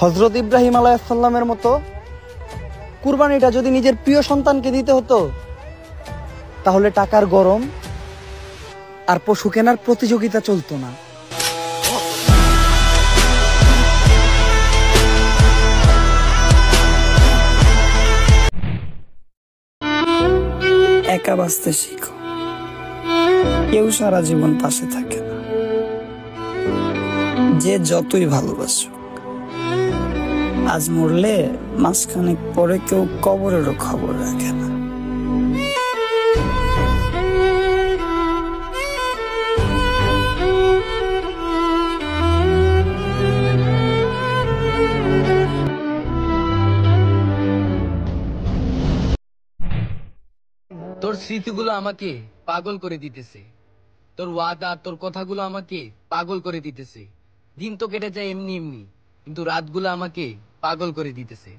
হযরত ইব্রাহিম আলাইহিস সালামের মতো কুরবানিটা যদি নিজের প্রিয় সন্তানকে দিতে হতো, তাহলে টাকার গরম আর পশু কেনার প্রতিযোগিতা চলতো না। একা বাঁচতে শিখো, কেউ সারা জীবন পাশে থাকে না। যে যতই ভালোবাসুক, আজ মরলে মাসখানেক পরে কেউ কবরেরও খবর রাখে না। তোর স্মৃতিগুলো আমাকে পাগল করে দিতেছে, তোর ওয়াদা তোর কথাগুলো আমাকে পাগল করে দিতেছে। দিন তো কেটে যায় এমনি এমনি, কিন্তু রাতগুলো আমাকে পাগল করে দিতেছে।